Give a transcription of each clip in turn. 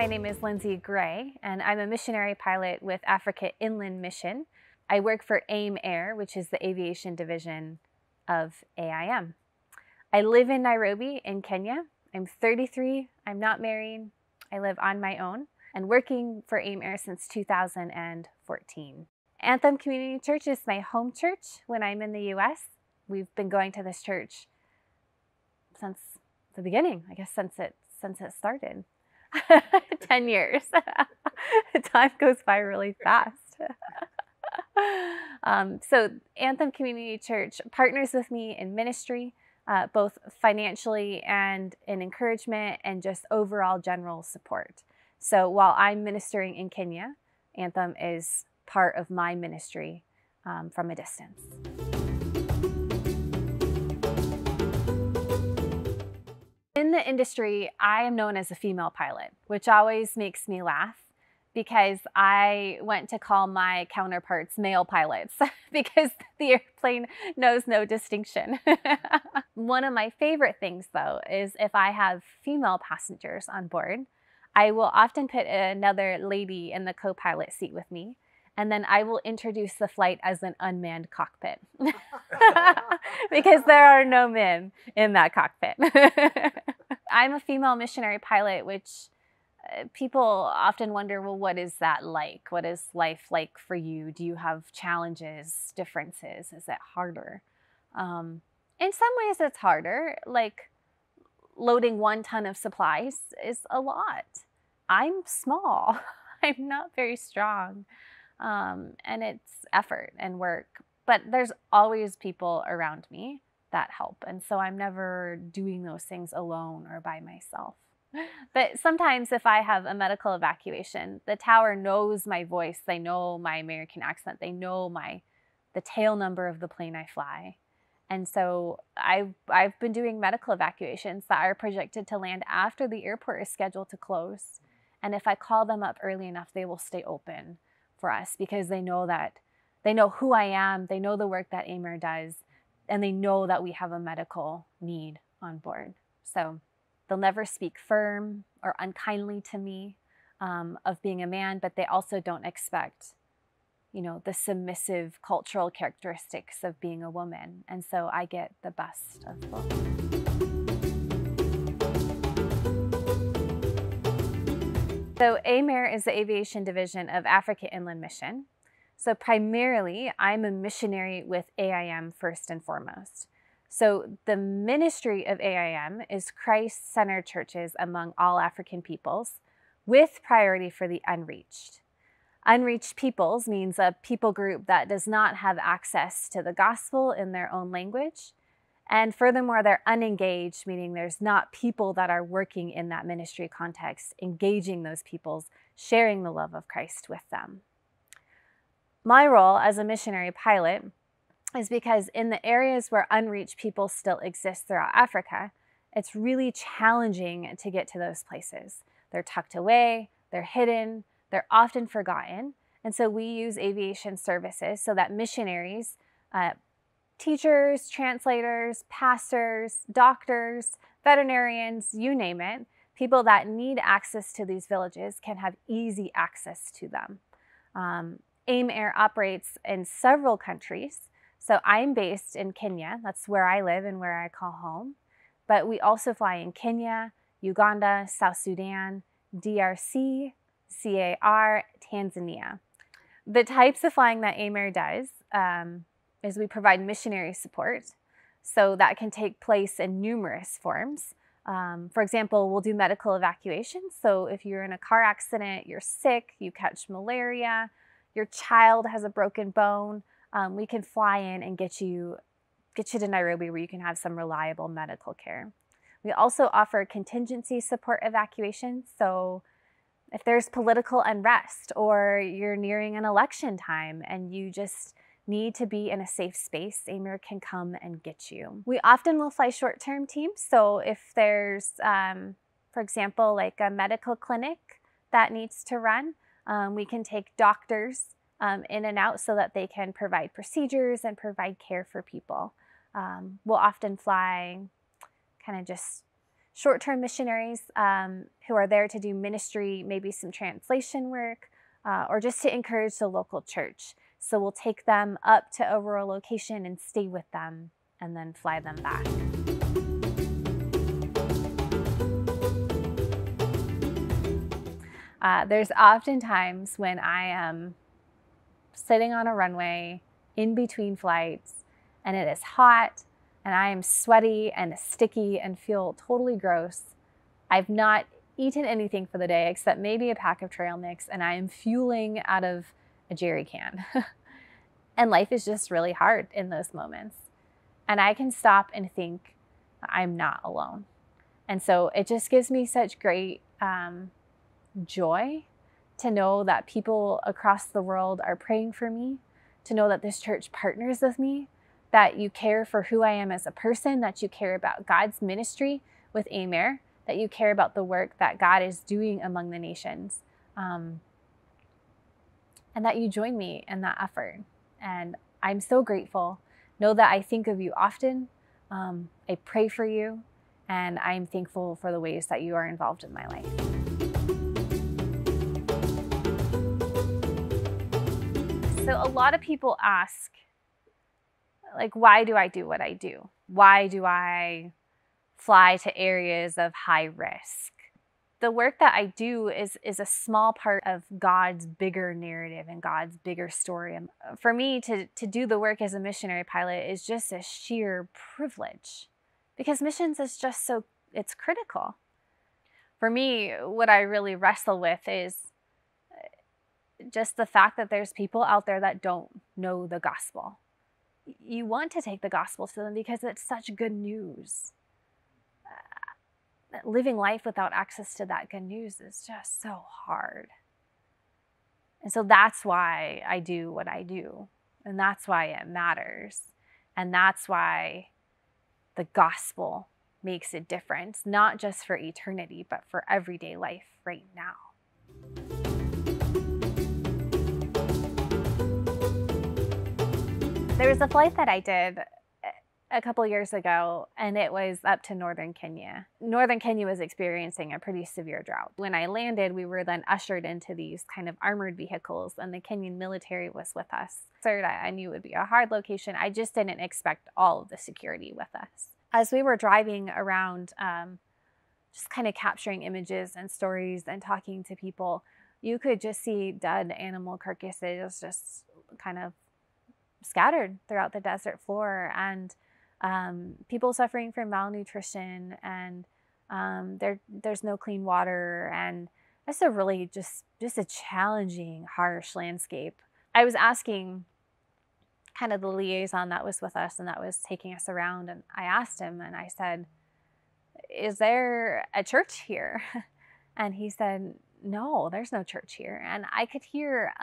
My name is Lindsay Gray, and I'm a missionary pilot with Africa Inland Mission. I work for AIM Air, which is the aviation division of AIM. I live in Nairobi in Kenya. I'm 33, I'm not married, I live on my own, and working for AIM Air since 2014. Anthem Community Church is my home church when I'm in the US. We've been going to this church since the beginning, I guess since it started. 10 years. Time goes by really fast. So Anthem Community Church partners with me in ministry, both financially and in encouragement and just overall general support. So while I'm ministering in Kenya, Anthem is part of my ministry from a distance. In the industry, I am known as a female pilot, which always makes me laugh because I went to call my counterparts male pilots because the airplane knows no distinction. One of my favorite things, though, is if I have female passengers on board, I will often put another lady in the co-pilot seat with me, and then I will introduce the flight as an unmanned cockpit because there are no men in that cockpit. I'm a female missionary pilot, which people often wonder, well, what is that like? What is life like for you? Do you have challenges, differences? Is it harder? In some ways it's harder, like loading 1 ton of supplies is a lot. I'm small, I'm not very strong, and it's effort and work, but there's always people around me that help. And so I'm never doing those things alone or by myself. But sometimes if I have a medical evacuation, the tower knows my voice, they know my American accent, they know the tail number of the plane I fly. And so I've been doing medical evacuations that are projected to land after the airport is scheduled to close. And if I call them up early enough, they will stay open for us because they know who I am, they know the work that AIM Air does, and they know that we have a medical need on board. So they'll never speak firm or unkindly to me of being a man, but they also don't expect, the submissive cultural characteristics of being a woman. And so I get the best of both. So AIM Air is the aviation division of Africa Inland Mission. So primarily, I'm a missionary with AIM first and foremost. So the ministry of AIM is Christ-centered churches among all African peoples with priority for the unreached. Unreached peoples means a people group that does not have access to the gospel in their own language. And furthermore, they're unengaged, meaning there's not people that are working in that ministry context, engaging those peoples, sharing the love of Christ with them. My role as a missionary pilot is because in the areas where unreached people still exist throughout Africa, it's really challenging to get to those places. They're tucked away, they're hidden, they're often forgotten. And so we use aviation services so that missionaries, teachers, translators, pastors, doctors, veterinarians, you name it, people that need access to these villages can have easy access to them. AIM Air operates in several countries. So I'm based in Kenya. That's where I live and where I call home. But we also fly in Kenya, Uganda, South Sudan, DRC, CAR, Tanzania. The types of flying that AIM Air does is we provide missionary support. So that can take place in numerous forms. For example, we'll do medical evacuations. So if you're in a car accident, you're sick, you catch malaria, your child has a broken bone, we can fly in and get you to Nairobi where you can have some reliable medical care. We also offer contingency support evacuations. So if there's political unrest or you're nearing an election time and you just need to be in a safe space, AIM Air can come and get you. We often will fly short-term teams. So if there's, for example, like a medical clinic that needs to run, we can take doctors in and out so that they can provide procedures and provide care for people. We'll often fly kind of just short-term missionaries who are there to do ministry, maybe some translation work, or just to encourage the local church. So we'll take them up to a rural location and stay with them and then fly them back. There's often times when I am sitting on a runway in between flights and it is hot and I am sweaty and sticky and feel totally gross. I've not eaten anything for the day except maybe a pack of trail mix, and I am fueling out of a jerry can. And life is just really hard in those moments. And I can stop and think, I'm not alone. And so it just gives me such great joy to know that people across the world are praying for me, to know that this church partners with me, that you care for who I am as a person, that you care about God's ministry with AMER, that you care about the work that God is doing among the nations, and that you join me in that effort. And I'm so grateful. Know that I think of you often. I pray for you, and I'm thankful for the ways that you are involved in my life. So a lot of people ask, like, why do I do what I do? Why do I fly to areas of high risk? The work that I do is a small part of God's bigger narrative and God's bigger story. And for me to do the work as a missionary pilot is just a sheer privilege, because missions is just so, it's critical. For me, what I really wrestle with is just the fact that there's people out there that don't know the gospel. You want to take the gospel to them because it's such good news. Living life without access to that good news is just so hard. And so that's why I do what I do. And that's why it matters. And that's why the gospel makes a difference, not just for eternity, but for everyday life right now. There was a flight that I did a couple years ago, and it was up to northern Kenya. Northern Kenya was experiencing a pretty severe drought. When I landed, we were then ushered into these kind of armored vehicles, and the Kenyan military was with us. Third, I knew it would be a hard location. I just didn't expect all of the security with us. As we were driving around, just kind of capturing images and stories and talking to people, you could just see dead animal carcasses just kind of scattered throughout the desert floor, and people suffering from malnutrition, and there's no clean water, and that's a really just a challenging, harsh landscape. I was asking kind of the liaison that was with us and that was taking us around, and I asked him, and I said, "Is there a church here?" And he said, "No, there's no church here." And I could hear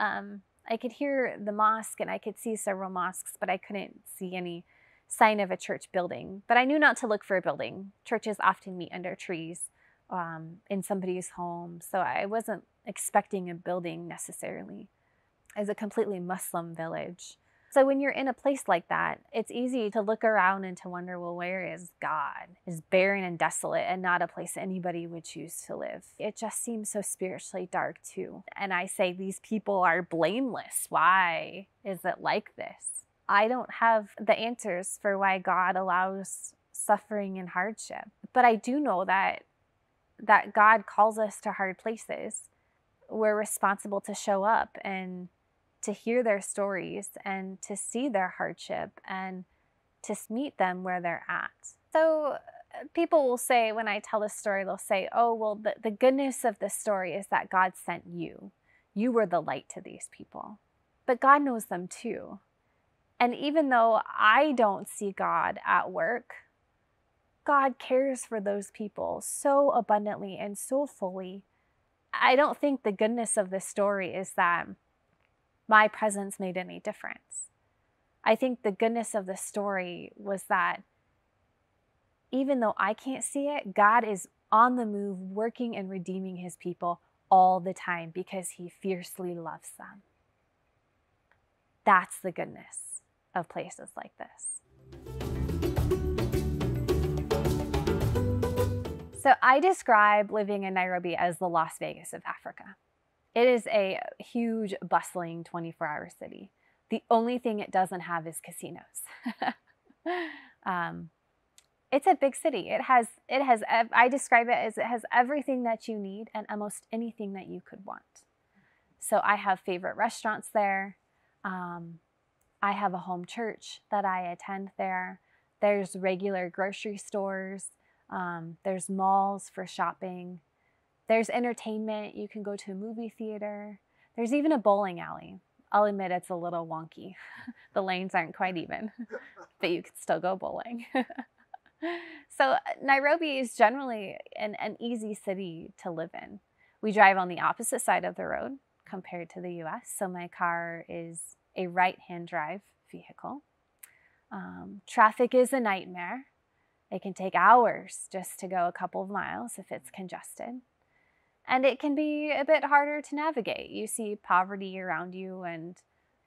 the mosque, and I could see several mosques, but I couldn't see any sign of a church building. But I knew not to look for a building. Churches often meet under trees in somebody's home, so I wasn't expecting a building necessarily. It's a completely Muslim village. So when you're in a place like that, it's easy to look around and to wonder, well, where is God? It's barren and desolate and not a place anybody would choose to live. It just seems so spiritually dark too. And I say, these people are blameless. Why is it like this? I don't have the answers for why God allows suffering and hardship. But I do know that God calls us to hard places. We're responsible to show up and to hear their stories and to see their hardship and to meet them where they're at. So people will say, when I tell a story, they'll say, oh, well, the goodness of the story is that God sent you. You were the light to these people. But God knows them too. And even though I don't see God at work, God cares for those people so abundantly and so fully. I don't think the goodness of this story is that my presence made any difference. I think the goodness of the story was that even though I can't see it, God is on the move, working and redeeming his people all the time because he fiercely loves them. That's the goodness of places like this. So I describe living in Nairobi as the Las Vegas of Africa. It is a huge, bustling 24-hour city. The only thing it doesn't have is casinos. It's a big city. I describe it as it has everything that you need and almost anything that you could want. So I have favorite restaurants there. I have a home church that I attend there. There's regular grocery stores. There's malls for shopping. There's entertainment. You can go to a movie theater. There's even a bowling alley. I'll admit it's a little wonky. The lanes aren't quite even, but you can still go bowling. So Nairobi is generally an easy city to live in. We drive on the opposite side of the road compared to the US. So my car is a right-hand drive vehicle. Traffic is a nightmare. It can take hours just to go a couple of miles if it's congested. And it can be a bit harder to navigate. You see poverty around you, and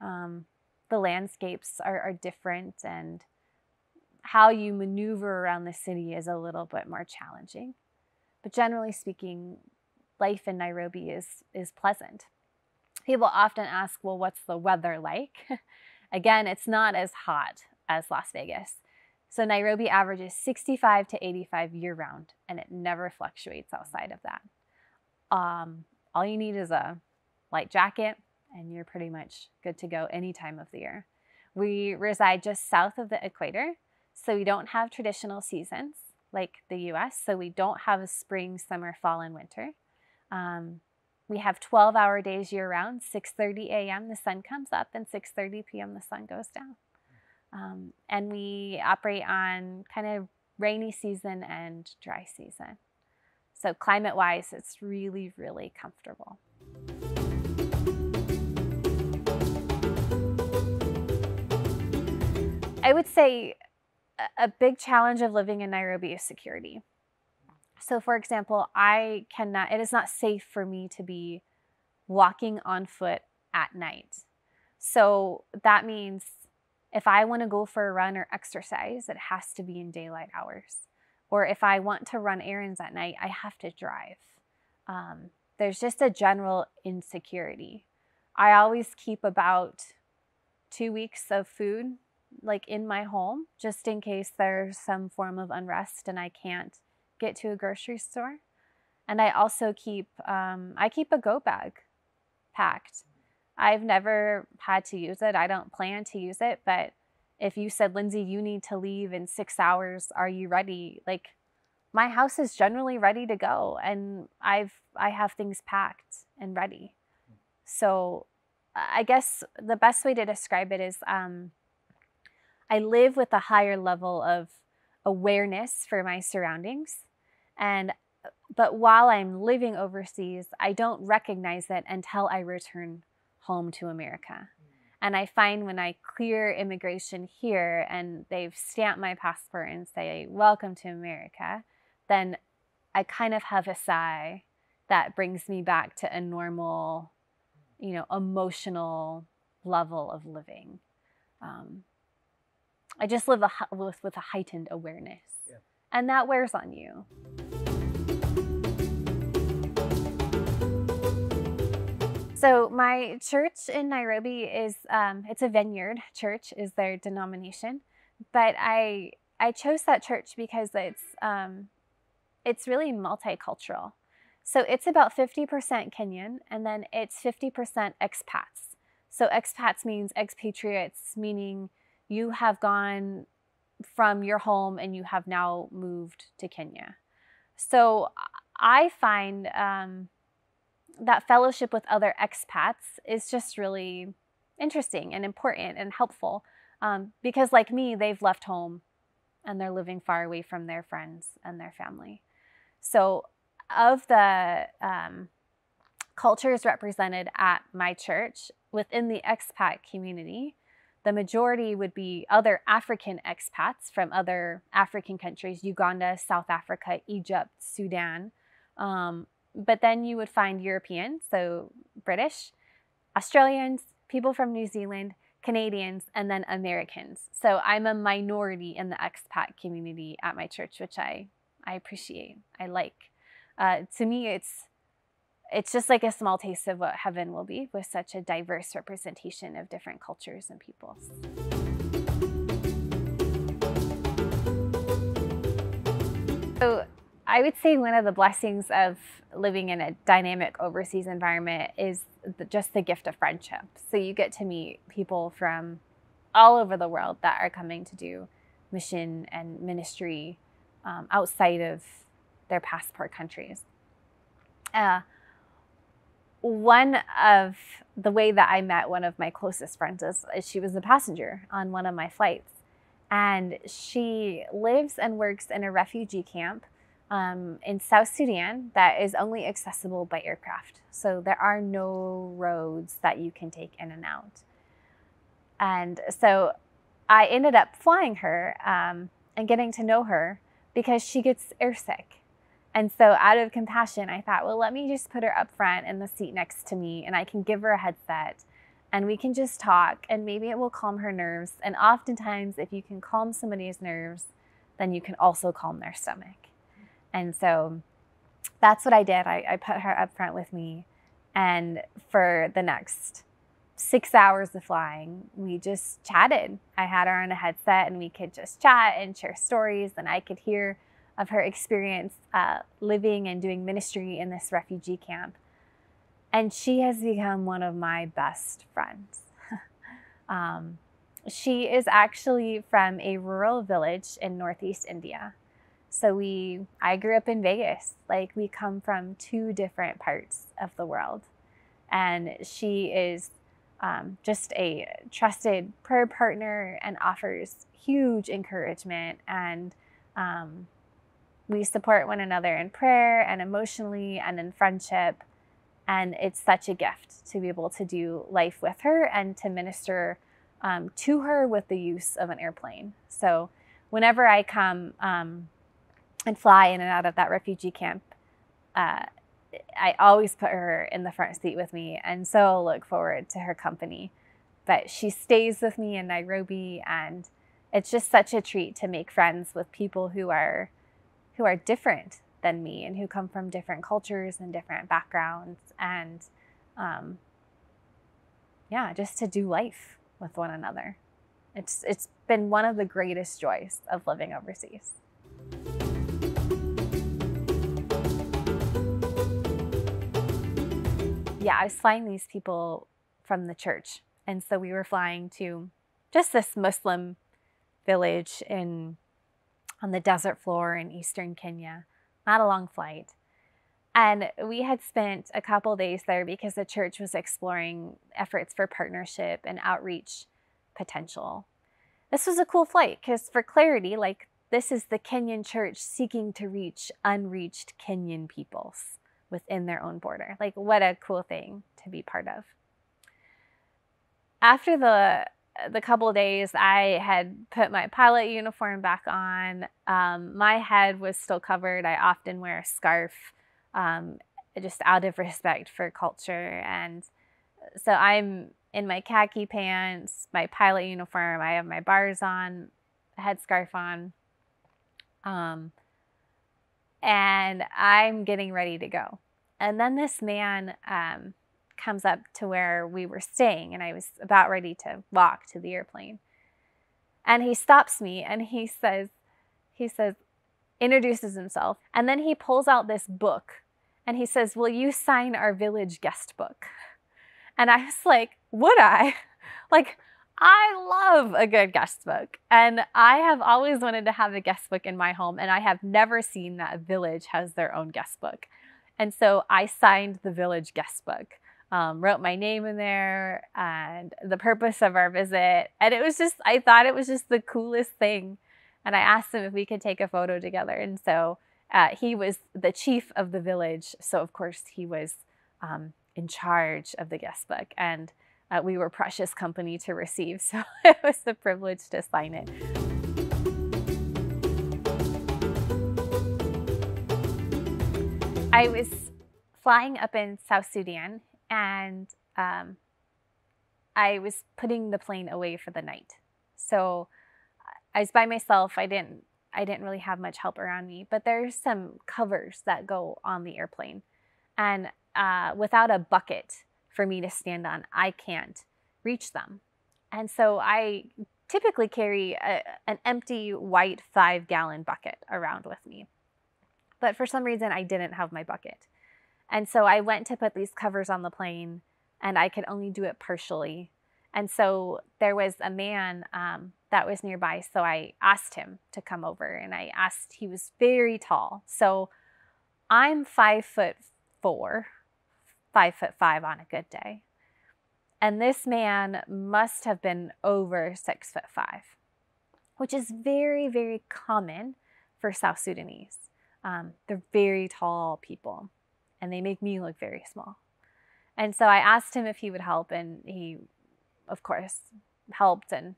the landscapes are different, and how you maneuver around the city is a little bit more challenging. But generally speaking, life in Nairobi is pleasant. People often ask, well, what's the weather like? Again, it's not as hot as Las Vegas. So Nairobi averages 65 to 85 year-round, and it never fluctuates outside of that. All you need is a light jacket, and you're pretty much good to go any time of the year. We reside just south of the equator, so we don't have traditional seasons like the US. So we don't have a spring, summer, fall, and winter. We have 12-hour days year-round. 6:30 a.m. the sun comes up, and 6:30 p.m. the sun goes down. And we operate on kind of rainy season and dry season. So climate-wise, it's really, really comfortable. I would say a big challenge of living in Nairobi is security. So for example, it is not safe for me to be walking on foot at night. So that means if I want to go for a run or exercise, it has to be in daylight hours. Or if I want to run errands at night, I have to drive. There's just a general insecurity. I always keep about 2 weeks of food like in my home, just in case there's some form of unrest and I can't get to a grocery store. And I also keep a go bag packed. I've never had to use it. I don't plan to use it, but if you said, Lindsay, you need to leave in 6 hours, are you ready? Like, my house is generally ready to go, and I have things packed and ready. So I guess the best way to describe it is I live with a higher level of awareness for my surroundings. But while I'm living overseas, I don't recognize it until I return home to America. And I find when I clear immigration here and they've stamped my passport and say, welcome to America, then I kind of have a sigh that brings me back to a normal, emotional level of living. I just live with a heightened awareness. Yeah. And that wears on you. So my church in Nairobi is, it's a vineyard church is their denomination. But I chose that church because it's really multicultural. So it's about 50% Kenyan, and then it's 50% expats. So expats means expatriates, meaning you have gone from your home and you have now moved to Kenya. So I find that fellowship with other expats is just really interesting and important and helpful because like me, they've left home and they're living far away from their friends and their family. So of the cultures represented at my church within the expat community, the majority would be other African expats from other African countries, Uganda, South Africa, Egypt, Sudan. But then you would find Europeans, so British, Australians, people from New Zealand, Canadians, and then Americans. So I'm a minority in the expat community at my church, which I I appreciate, I like. To me, it's just like a small taste of what heaven will be with such a diverse representation of different cultures and peoples. So I would say one of the blessings of living in a dynamic overseas environment is just the gift of friendship. So you get to meet people from all over the world that are coming to do mission and ministry outside of their passport countries. One of the way that I met one of my closest friends is she was a passenger on one of my flights. And she lives and works in a refugee camp in South Sudan that is only accessible by aircraft. So there are no roads that you can take in and out. And so I ended up flying her and getting to know her because she gets airsick. And so out of compassion, I thought, well, let me just put her up front in the seat next to me and I can give her a headset and we can just talk and maybe it will calm her nerves. And oftentimes, if you can calm somebody's nerves, then you can also calm their stomach. And so that's what I did. I put her up front with me. And for the next 6 hours of flying, we just chatted. I had her on a headset and we could just chat and share stories. And I could hear of her experience living and doing ministry in this refugee camp. And she has become one of my best friends. She is actually from a rural village in Northeast India. So I grew up in Vegas. Like, we come from two different parts of the world. And she is just a trusted prayer partner and offers huge encouragement. And we support one another in prayer and emotionally and in friendship. And it's such a gift to be able to do life with her and to minister to her with the use of an airplane. So whenever I come and fly in and out of that refugee camp, I always put her in the front seat with me and so look forward to her company. But she stays with me in Nairobi, and it's just such a treat to make friends with people who are different than me and who come from different cultures and different backgrounds, and just to do life with one another. It's been one of the greatest joys of living overseas. Yeah, I was flying these people from the church, and so we were flying to just this Muslim village on the desert floor in eastern Kenya. Not a long flight. And we had spent a couple days there because the church was exploring efforts for partnership and outreach potential. This was a cool flight because, for clarity, like, this is the Kenyan church seeking to reach unreached Kenyan peoples within their own border. Like, what a cool thing to be part of. After the couple of days, I had put my pilot uniform back on. My head was still covered. I often wear a scarf just out of respect for culture. And so I'm in my khaki pants, my pilot uniform. I have my bars on, a headscarf on. And I'm getting ready to go. And then this man comes up to where we were staying, and I was about ready to walk to the airplane. And he stops me and he says, introduces himself, and then he pulls out this book and he says, "Will you sign our village guest book?" And I was like, would I? Like, I love a good guest book. And I have always wanted to have a guest book in my home, and I have never seen that a village has their own guest book. And so I signed the village guest book. Wrote my name in there and the purpose of our visit. And I thought it was just the coolest thing. And I asked him if we could take a photo together. And so he was the chief of the village. So of course he was in charge of the guest book. And we were precious company to receive. So it was a privilege to sign it. I was flying up in South Sudan, and I was putting the plane away for the night. So I was by myself. I didn't I didn't really have much help around me, but there's some covers that go on the airplane. And without a bucket for me to stand on, I can't reach them. And so I typically carry an empty white 5-gallon bucket around with me. But for some reason, I didn't have my bucket. And so I went to put these covers on the plane, and I could only do it partially. And so there was a man that was nearby, so I asked him to come over, and he was very tall. So I'm 5'4", 5'5" on a good day. And this man must have been over 6'5", which is very, very common for South Sudanese. They're very tall people, and they make me look very small. And so I asked him if he would help, and he, of course, helped and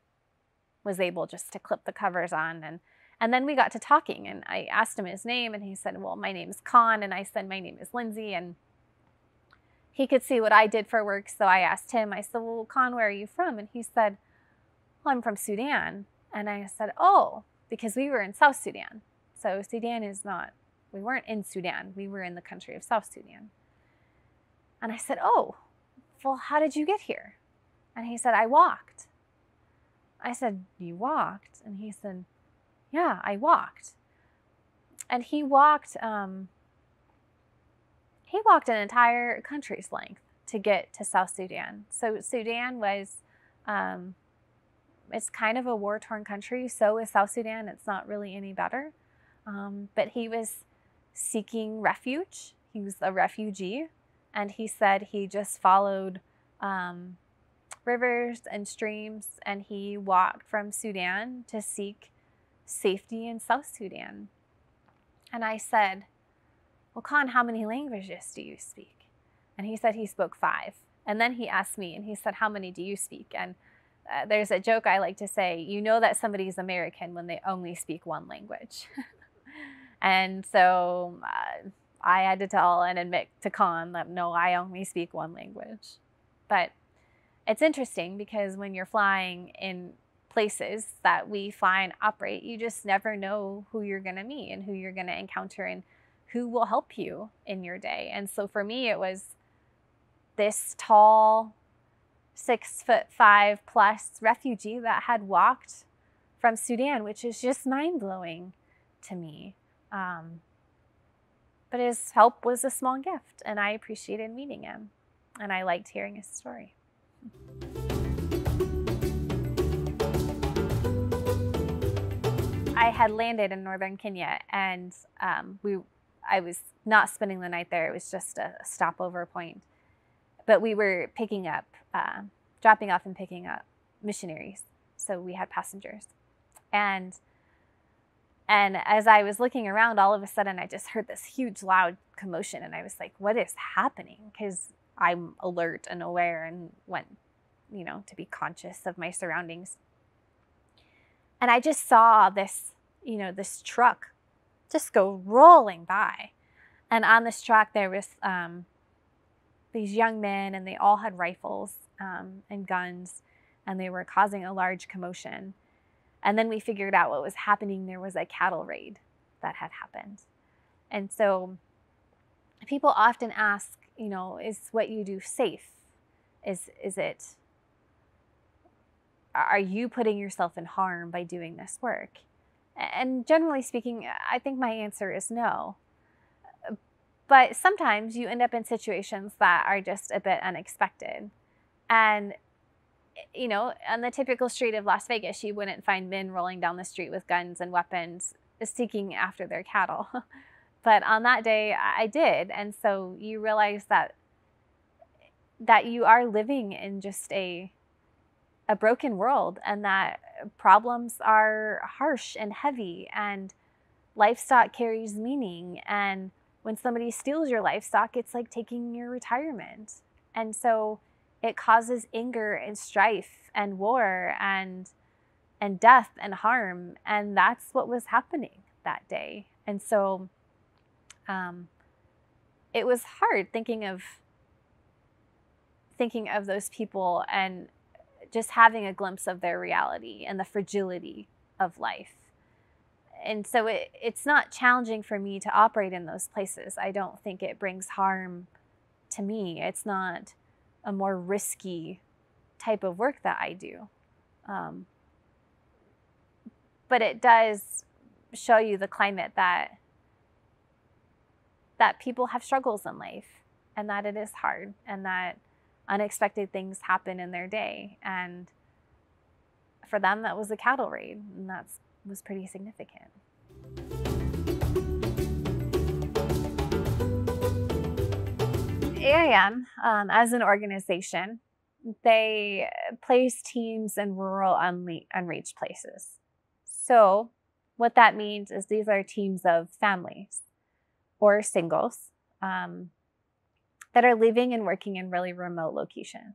was able just to clip the covers on. And then we got to talking, and I asked him his name, and he said, well, my name is Khan, and I said, my name is Lindsay, and he could see what I did for work, so I asked him, I said, well, Khan, where are you from? And he said, well, I'm from Sudan. And I said, oh, because we were in South Sudan. So Sudan is not, we weren't in Sudan, we were in the country of South Sudan. And I said, oh, well, how did you get here? And he said, I walked. I said, you walked? And he said, yeah, I walked. And he walked an entire country's length to get to South Sudan. So Sudan was, it's kind of a war-torn country. So is South Sudan. It's not really any better. But he was seeking refuge. He was a refugee. And he said he just followed rivers and streams, and he walked from Sudan to seek safety in South Sudan. And I said, well, Khan, how many languages do you speak? And he said he spoke 5. And then he asked me, and he said, how many do you speak? And there's a joke I like to say, you know that somebody's American when they only speak one language. And so I had to tell and admit to Khan that, no, I only speak one language. But it's interesting because when you're flying in places that we fly and operate, you just never know who you're going to meet and who you're going to encounter and who will help you in your day. And so for me, it was this tall, 6'5" plus refugee that had walked from Sudan, which is just mind-blowing to me. But his help was a small gift, and I appreciated meeting him, and I liked hearing his story. I had landed in northern Kenya, and I was not spending the night there. It was just a stopover point. But we were picking up, dropping off and picking up missionaries. So we had passengers. And as I was looking around, all of a sudden, I just heard this huge, loud commotion. And I was like, what is happening? Because I'm alert and aware and went, to be conscious of my surroundings. And I just saw this, this truck just go rolling by. And on this truck, there was these young men, and they all had rifles and guns, and they were causing a large commotion. And then we figured out what was happening. There was a cattle raid that had happened. And so people often ask, is what you do safe? Are you putting yourself in harm by doing this work? And generally speaking, I think my answer is no. But sometimes you end up in situations that are just a bit unexpected. And, on the typical street of Las Vegas, you wouldn't find men rolling down the street with guns and weapons seeking after their cattle. But on that day, I did. And so you realize that you are living in just a broken world, and that problems are harsh and heavy, and livestock carries meaning. And when somebody steals your livestock, it's like taking your retirement. And so it causes anger and strife and war and death and harm. And that's what was happening that day. And so it was hard thinking of those people and just having a glimpse of their reality and the fragility of life. And so it's not challenging for me to operate in those places. I don't think it brings harm to me. It's not a more risky type of work that I do. But it does show you the climate that people have struggles in life, and that it is hard, and that unexpected things happen in their day. And for them, that was a cattle raid, and that was pretty significant. AIM, as an organization, they place teams in rural, unreached places. So what that means is these are teams of families or singles that are living and working in really remote locations.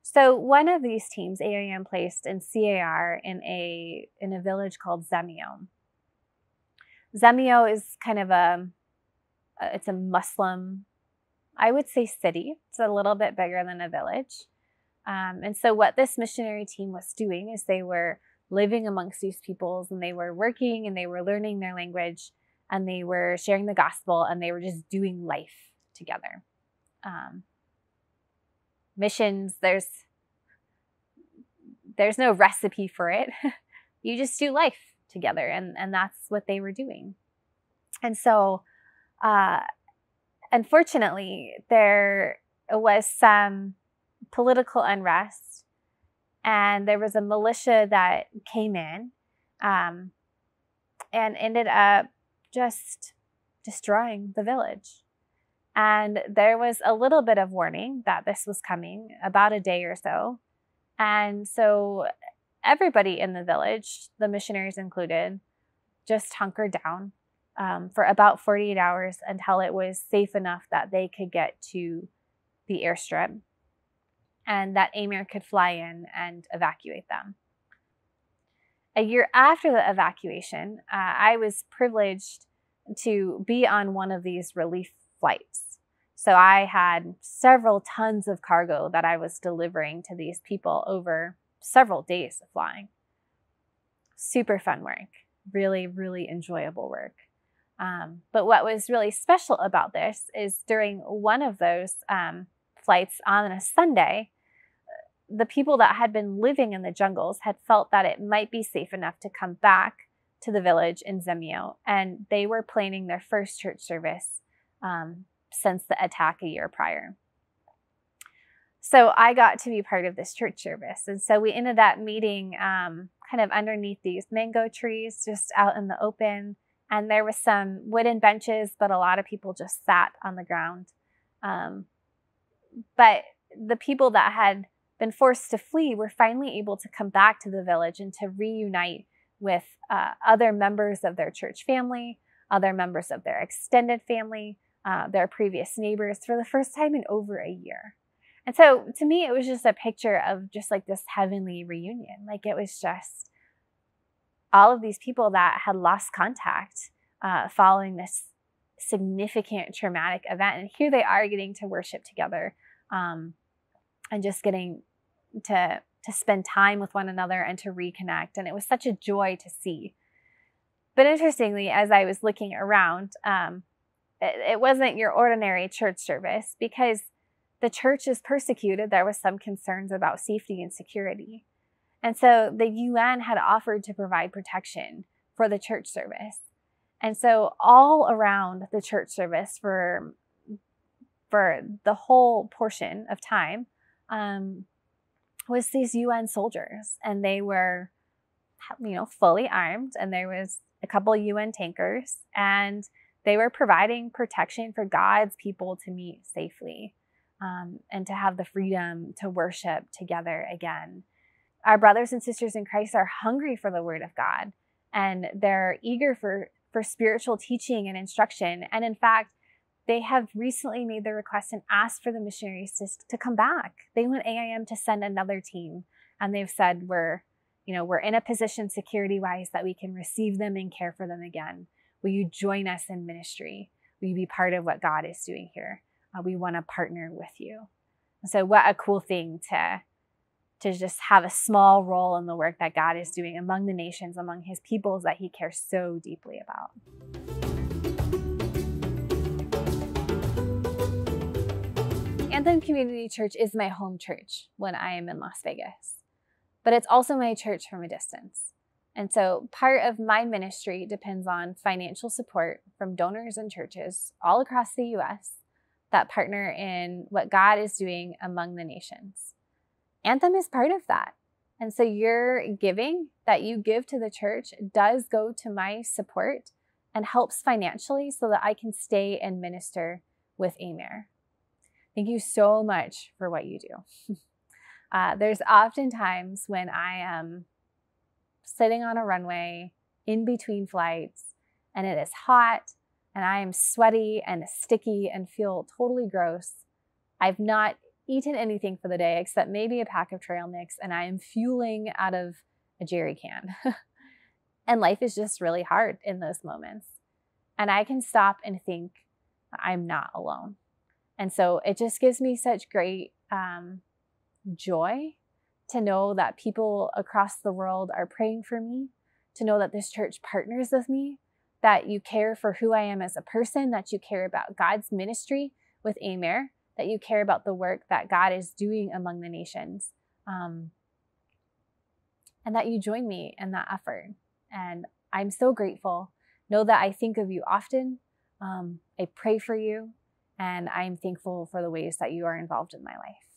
So one of these teams, AIM placed in CAR in a village called Zemio. Zemio is kind of it's a Muslim, I would say, city. It's a little bit bigger than a village. And so what this missionary team was doing is they were living amongst these peoples, and they were working, and they were learning their language, and they were sharing the gospel, and they were just doing life together. Missions, there's no recipe for it. You just do life together, and that's what they were doing. And so unfortunately, there was some political unrest, and there was a militia that came in and ended up just destroying the village. And there was a little bit of warning that this was coming, about a day or so. And so everybody in the village, the missionaries included, just hunkered down for about 48 hours until it was safe enough that they could get to the airstrip and that AIM could fly in and evacuate them. A year after the evacuation, I was privileged to be on one of these relief flights. So I had several tons of cargo that I was delivering to these people over several days of flying. Super fun work, really, really enjoyable work. But what was really special about this is during one of those flights on a Sunday, the people that had been living in the jungles had felt that it might be safe enough to come back to the village in Zemio, and they were planning their first church service since the attack a year prior. So I got to be part of this church service. And so we ended up meeting kind of underneath these mango trees, just out in the open. And there was some wooden benches, but a lot of people just sat on the ground. But the people that had been forced to flee were finally able to come back to the village and to reunite with other members of their church family, other members of their extended family, their previous neighbors, for the first time in over a year. And so to me, it was just a picture of just like this heavenly reunion. Like, it was just all of these people that had lost contact following this significant traumatic event. And here they are getting to worship together and just getting to spend time with one another and to reconnect. And it was such a joy to see. But interestingly, as I was looking around, it wasn't your ordinary church service, because the church is persecuted. There was some concerns about safety and security. And so the UN had offered to provide protection for the church service. And so all around the church service for the whole portion of time was these UN soldiers. And they were, fully armed. And there was a couple UN tankers. And they were providing protection for God's people to meet safely and to have the freedom to worship together again. Our brothers and sisters in Christ are hungry for the word of God, and they're eager for spiritual teaching and instruction. And in fact, they have recently made the request and asked for the missionaries to come back. They want AIM to send another team. And they've said, we're in a position security-wise that we can receive them and care for them again. Will you join us in ministry? Will you be part of what God is doing here? We want to partner with you. And so what a cool thing to just have a small role in the work that God is doing among the nations, among his peoples that he cares so deeply about. Anthem Community Church is my home church when I am in Las Vegas, but it's also my church from a distance. And so part of my ministry depends on financial support from donors and churches all across the U.S. that partner in what God is doing among the nations. Anthem is part of that. And so your giving that you give to the church does go to my support and helps financially so that I can stay and minister with AMER. Thank you so much for what you do. There's often times when I am sitting on a runway in between flights and it is hot and I am sweaty and sticky and feel totally gross. I've not eaten anything for the day except maybe a pack of trail mix, and I am fueling out of a jerry can. And life is just really hard in those moments. And I can stop and think, I'm not alone. And so it just gives me such great joy to know that people across the world are praying for me, to know that this church partners with me, that you care for who I am as a person, that you care about God's ministry with AMER, that you care about the work that God is doing among the nations, and that you join me in that effort. And I'm so grateful. Know that I think of you often. I pray for you, and I'm thankful for the ways that you are involved in my life.